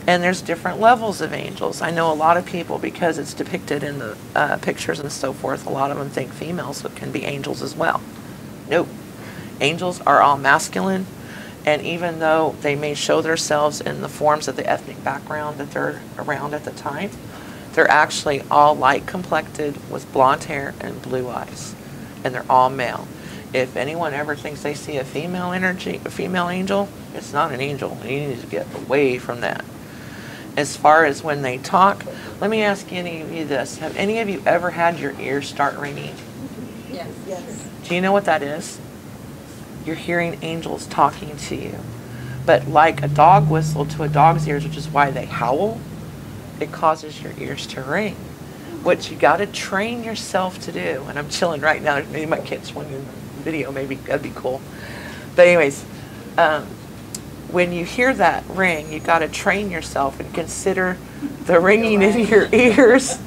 And there's different levels of angels. I know a lot of people, because it's depicted in the pictures and so forth, a lot of them think females can be angels as well. Nope. Angels are all masculine, and even though they may show themselves in the forms of the ethnic background that they're around at the time, they're actually all light complected with blonde hair and blue eyes, and they're all male. If anyone ever thinks they see a female energy, a female angel, it's not an angel. You need to get away from that. As far as when they talk, let me ask any of you this. Have any of you ever had your ears start ringing? Yes. Yes. Do you know what that is? You're hearing angels talking to you. But like a dog whistle to a dog's ears, which is why they howl, it causes your ears to ring. What you got to train yourself to do, and I'm chilling right now, you might catch one in the video, maybe that'd be cool. But anyways, when you hear that ring, you got to train yourself and consider the ringing in your ears.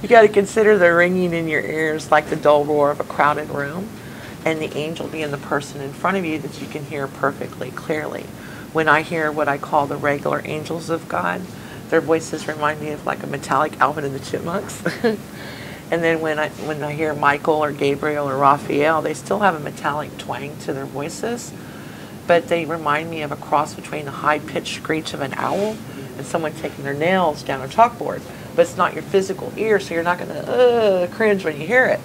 You got to consider the ringing in your ears like the dull roar of a crowded room, and the angel being the person in front of you that you can hear perfectly clearly. When I hear what I call the regular angels of God, their voices remind me of like a metallic Alvin and the Chipmunks. And then when I hear Michael or Gabriel or Raphael, they still have a metallic twang to their voices, but they remind me of a cross between the high-pitched screech of an owl and someone taking their nails down a chalkboard. But it's not your physical ear, so you're not going to cringe when you hear it.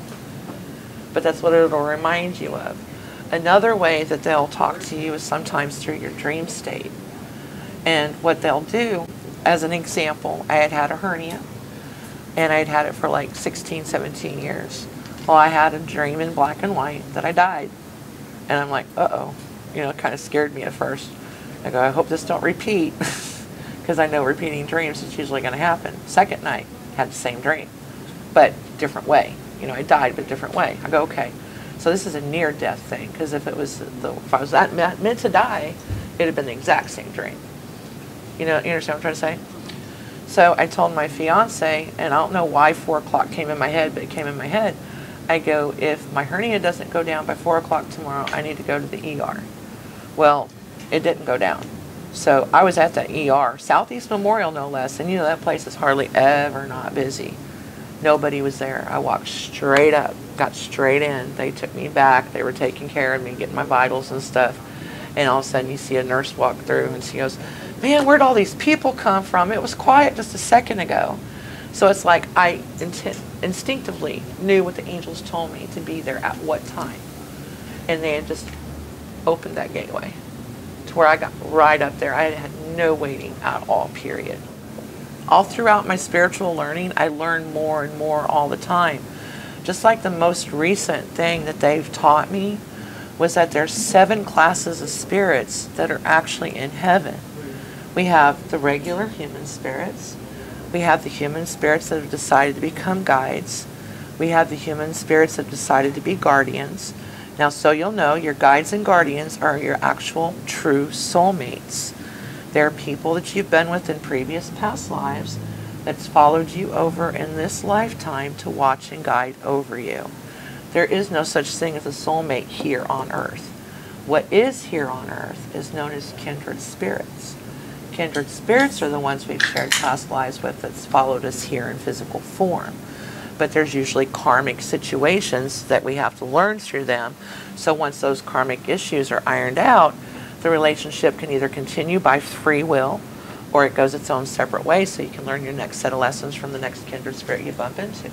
But that's what it'll remind you of. Another way that they'll talk to you is sometimes through your dream state. And what they'll do, as an example, I had a hernia, and I'd had it for like 16, 17 years. Well, I had a dream in black and white that I died. And I'm like, uh-oh. You know, it kind of scared me at first. I go, I hope this don't repeat, because I know repeating dreams is usually going to happen. Second night, had the same dream, but different way. You know, I died, but different way. I go, okay. So this is a near-death thing, because if I was that meant to die, it'd have been the exact same dream. You know, you understand what I'm trying to say? So I told my fiance, and I don't know why 4 o'clock came in my head, but it came in my head. I go, if my hernia doesn't go down by 4 o'clock tomorrow, I need to go to the ER. Well, it didn't go down. So I was at the ER, Southeast Memorial no less, and you know that place is hardly ever not busy. Nobody was there. I walked straight up, got straight in. They took me back. They were taking care of me, getting my vitals and stuff. And all of a sudden you see a nurse walk through and she goes, man, where'd all these people come from? It was quiet just a second ago. So it's like I instinctively knew what the angels told me to be there at what time. And they had just opened that gateway to where I got right up there. I had no waiting at all, period. All throughout my spiritual learning, I learned more and more all the time. Just like the most recent thing that they've taught me was that there's 7 classes of spirits that are actually in heaven. We have the regular human spirits. We have the human spirits that have decided to become guides. We have the human spirits that have decided to be guardians. Now, so you'll know, your guides and guardians are your actual true soulmates. They're people that you've been with in previous past lives that's followed you over in this lifetime to watch and guide over you. There is no such thing as a soulmate here on earth. What is here on earth is known as kindred spirits. Kindred spirits are the ones we've shared past lives with that's followed us here in physical form. But there's usually karmic situations that we have to learn through them. So once those karmic issues are ironed out, the relationship can either continue by free will or it goes its own separate way so you can learn your next set of lessons from the next kindred spirit you bump into.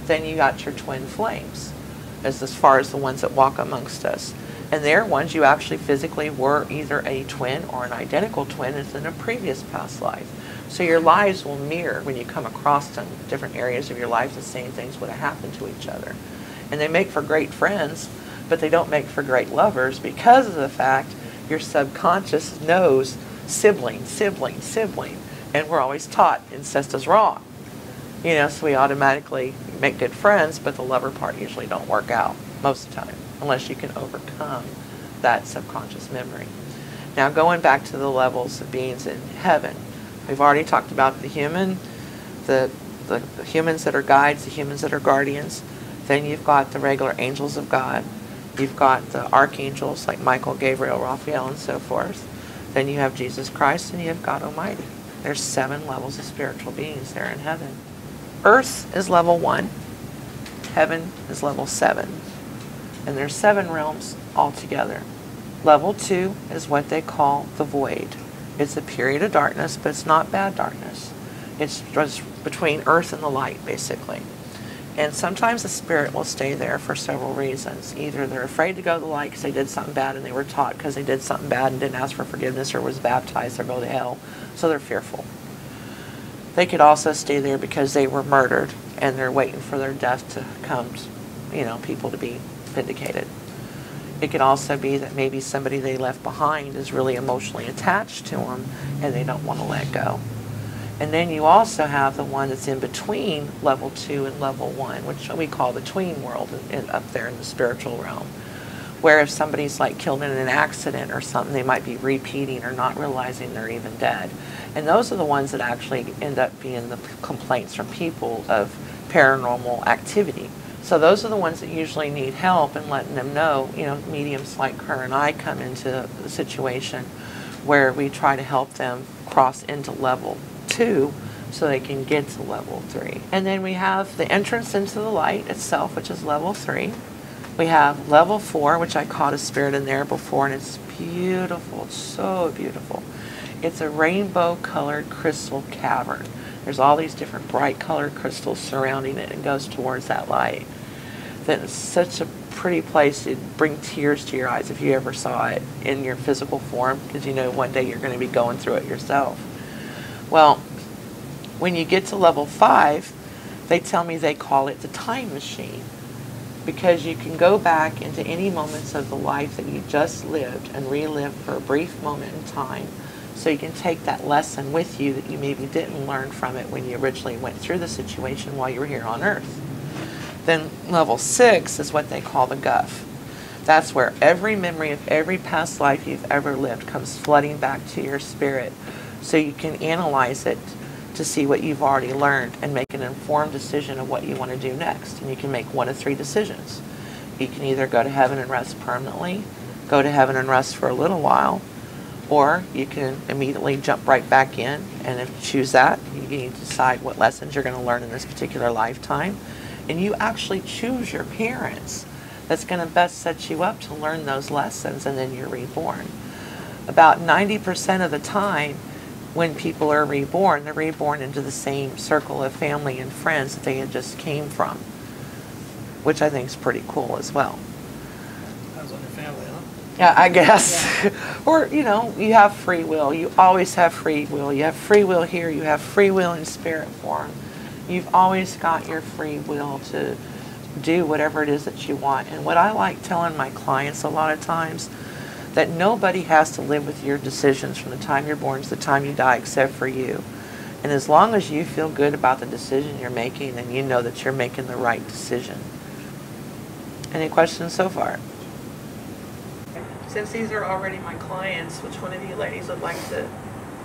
Then you got your twin flames, as far as the ones that walk amongst us. And they're ones you actually physically were either a twin or an identical twin as in a previous past life. So your lives will mirror when you come across them, different areas of your lives, the same things would have happened to each other. And they make for great friends, but they don't make for great lovers because of the fact your subconscious knows sibling, sibling, sibling. And we're always taught incest is wrong. You know, so we automatically make good friends, but the lover part usually don't work out most of the time, unless you can overcome that subconscious memory. Now going back to the levels of beings in heaven, we've already talked about the human, the humans that are guides, the humans that are guardians. Then you've got the regular angels of God. You've got the archangels like Michael, Gabriel, Raphael, and so forth. Then you have Jesus Christ, and you have God Almighty. There's 7 levels of spiritual beings there in heaven. Earth is level 1. Heaven is level 7. And there's 7 realms altogether. Level 2 is what they call the void. It's a period of darkness, but it's not bad darkness. It's just between earth and the light, basically. And sometimes the spirit will stay there for several reasons. Either they're afraid to go to the light because they did something bad and they were taught because they did something bad and didn't ask for forgiveness or was baptized or go to hell, so they're fearful. They could also stay there because they were murdered and they're waiting for their death to come, people to be vindicated. It could also be that maybe somebody they left behind is really emotionally attached to them and they don't want to let go. And then you also have the one that's in between level 2 and level 1, which we call the tween world up there in the spiritual realm. Where if somebody's like killed in an accident or something, they might be repeating or not realizing they're even dead. And those are the ones that actually end up being the complaints from people of paranormal activity. So those are the ones that usually need help and letting them know, mediums like her and I come into the situation where we try to help them cross into level 2 so they can get to level 3. And then we have the entrance into the light itself, which is level 3. We have level 4, which I caught a spirit in there before, and it's beautiful. It's so beautiful. It's a rainbow colored crystal cavern. There's all these different bright colored crystals surrounding it and goes towards that light. That is such a pretty place. It'd bring tears to your eyes if you ever saw it in your physical form, because one day you're going to be going through it yourself. Well, when you get to level 5, they tell me they call it the time machine, because you can go back into any moments of the life that you just lived and relive for a brief moment in time, so you can take that lesson with you that you maybe didn't learn from it when you originally went through the situation while you were here on Earth. Then level 6 is what they call the guff. That's where every memory of every past life you've ever lived comes flooding back to your spirit, so you can analyze it to see what you've already learned and make an informed decision of what you want to do next. And you can make 1 of 3 decisions. You can either go to heaven and rest permanently, go to heaven and rest for a little while, or you can immediately jump right back in. And if you choose that, you need to decide what lessons you're going to learn in this particular lifetime. And you actually choose your parents that's going to best set you up to learn those lessons, and then you're reborn. About 90% of the time, when people are reborn, they're reborn into the same circle of family and friends that they had just came from, which I think is pretty cool as well. Depends on your family, huh? Yeah, I guess. Yeah. Or, you have free will. You always have free will. You have free will here. You have free will in spirit form. You've always got your free will to do whatever it is that you want. And what I like telling my clients a lot of times, that nobody has to live with your decisions from the time you're born to the time you die except for you. And as long as you feel good about the decision you're making, then you know that you're making the right decision. Any questions so far? Since these are already my clients, which one of you ladies would like to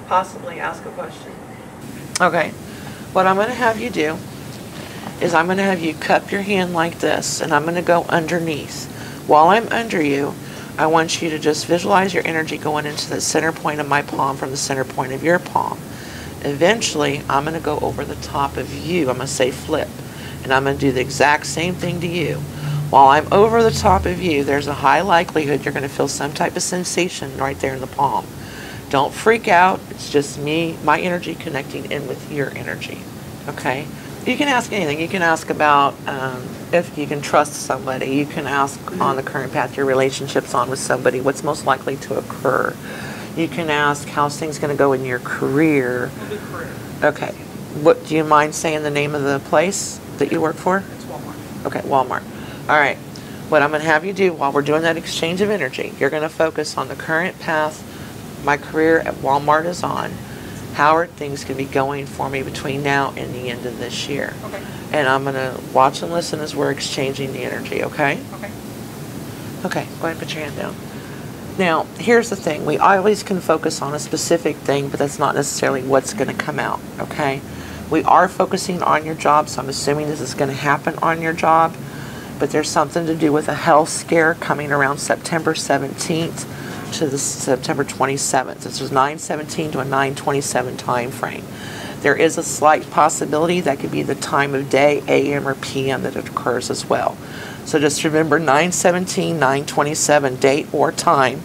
possibly ask a question? Okay. What I'm going to have you do is I'm going to have you cup your hand like this, and I'm going to go underneath. While I'm under you, I want you to just visualize your energy going into the center point of my palm from the center point of your palm. Eventually, I'm going to go over the top of you. I'm going to say flip. And I'm going to do the exact same thing to you. While I'm over the top of you, there's a high likelihood you're going to feel some type of sensation right there in the palm. Don't freak out. It's just me, my energy connecting in with your energy. Okay? You can ask anything. You can ask about if you can trust somebody. You can ask on the current path your relationship's on with somebody, what's most likely to occur. You can ask how's things going to go in your career. We'll do career. Okay. What do you mind saying the name of the place that you work for? It's Walmart. Okay, Walmart. All right. What I'm going to have you do while we're doing that exchange of energy, you're going to focus on the current path my career at Walmart is on. How are things going to be going for me between now and the end of this year? Okay. And I'm going to watch and listen as we're exchanging the energy, okay? Okay. Okay, go ahead and put your hand down. Now, here's the thing. We always can focus on a specific thing, but that's not necessarily what's going to come out, okay? We are focusing on your job, so I'm assuming this is going to happen on your job, but there's something to do with a health scare coming around September 17th to the September 27th. This is 9/17 to a 9/27 time frame. There is a slight possibility that could be the time of day, AM or PM, that it occurs as well. So just remember 9/17, 9/27 date or time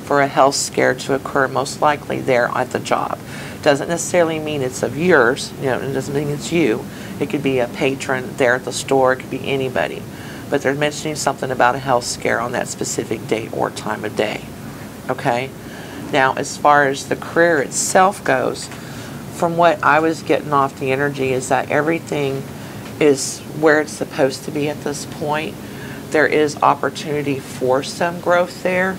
for a health scare to occur, most likely there at the job. Doesn't necessarily mean it's of yours, you know, it doesn't mean it's you. It could be a patron there at the store, it could be anybody. But they're mentioning something about a health scare on that specific date or time of day. Okay? Now, as far as the career itself goes, from what I was getting off the energy is that everything is where it's supposed to be at this point. There is opportunity for some growth there,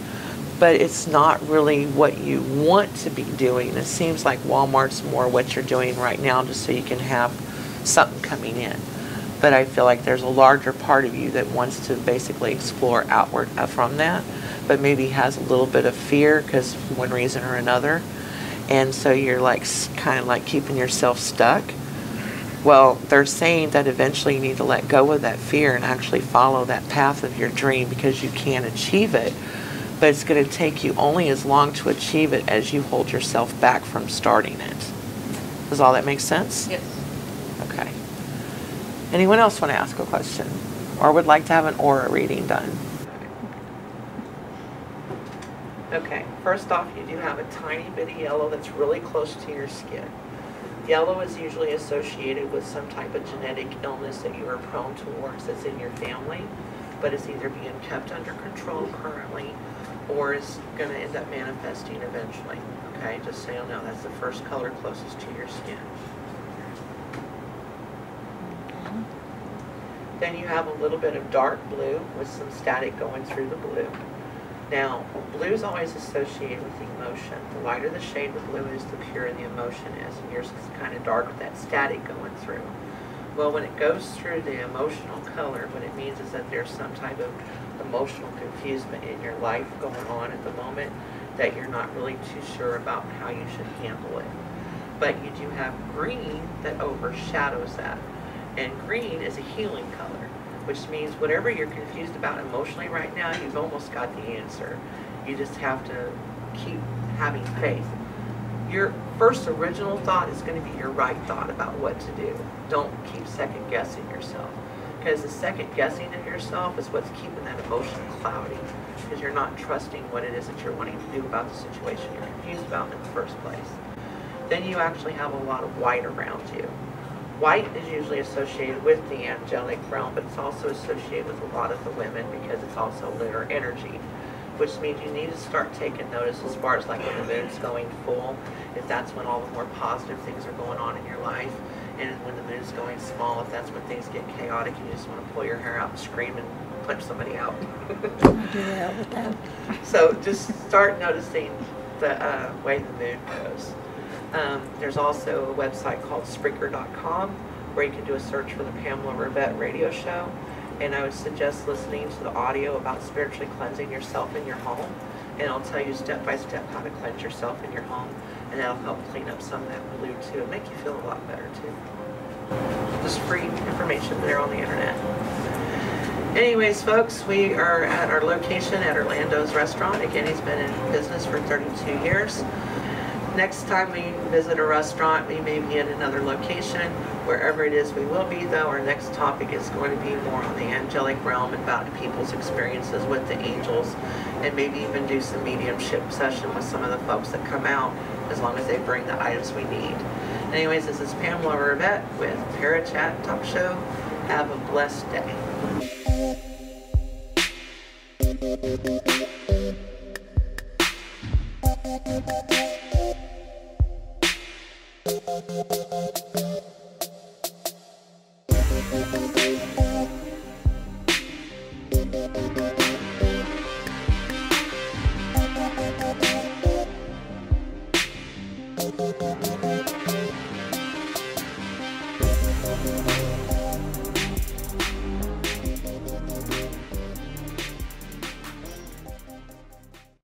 but it's not really what you want to be doing. It seems like Walmart's more what you're doing right now just so you can have something coming in. But I feel like there's a larger part of you that wants to basically explore outward from that, but maybe has a little bit of fear because for one reason or another. And so you're like kind of like keeping yourself stuck. Well, they're saying that eventually you need to let go of that fear and actually follow that path of your dream because you can achieve it. But it's going to take you only as long to achieve it as you hold yourself back from starting it. Does all that make sense? Yes. Okay. Anyone else want to ask a question or would like to have an aura reading done? Okay, first off, you do have a tiny bit of yellow that's really close to your skin. Yellow is usually associated with some type of genetic illness that you are prone towards that's in your family, but it's either being kept under control currently or is going to end up manifesting eventually. Okay, just so you'll know, that's the first color closest to your skin. Then you have a little bit of dark blue with some static going through the blue. Now, blue is always associated with emotion. The lighter the shade of blue is, the purer the emotion is. And yours is kind of dark with that static going through. Well, when it goes through the emotional color, what it means is that there's some type of emotional confusement in your life going on at the moment that you're not really too sure about how you should handle it. But you do have green that overshadows that. And green is a healing color, which means whatever you're confused about emotionally right now, you've almost got the answer. You just have to keep having faith. Your first original thought is going to be your right thought about what to do. Don't keep second guessing yourself, because the second guessing of yourself is what's keeping that emotion cloudy, because you're not trusting what it is that you're wanting to do about the situation you're confused about in the first place. Then you actually have a lot of white around you. White is usually associated with the angelic realm, but it's also associated with a lot of the women because it's also lunar energy, which means you need to start taking notice as far as like when the moon's going full, if that's when all the more positive things are going on in your life, and when the moon's going small, if that's when things get chaotic and you just want to pull your hair out and scream and punch somebody out. I do that all the time. So just start noticing the way the moon goes. There's also a website called Spreaker.com where you can do a search for the Pamela Rivette radio show, and I would suggest listening to the audio about spiritually cleansing yourself in your home, and I'll tell you step by step how to cleanse yourself in your home, and that'll help clean up some of that blue too and make you feel a lot better too. Just free information there on the internet. Anyways, folks, we are at our location at Orlando's Restaurant. Again, he's been in business for 32 years. Next time we visit a restaurant, we may be at another location. Wherever it is we will be, though, our next topic is going to be more on the angelic realm and about people's experiences with the angels, and maybe even do some mediumship session with some of the folks that come out, as long as they bring the items we need. Anyways, this is Pamela Rivette with Parachat Talk Show. Have a blessed day.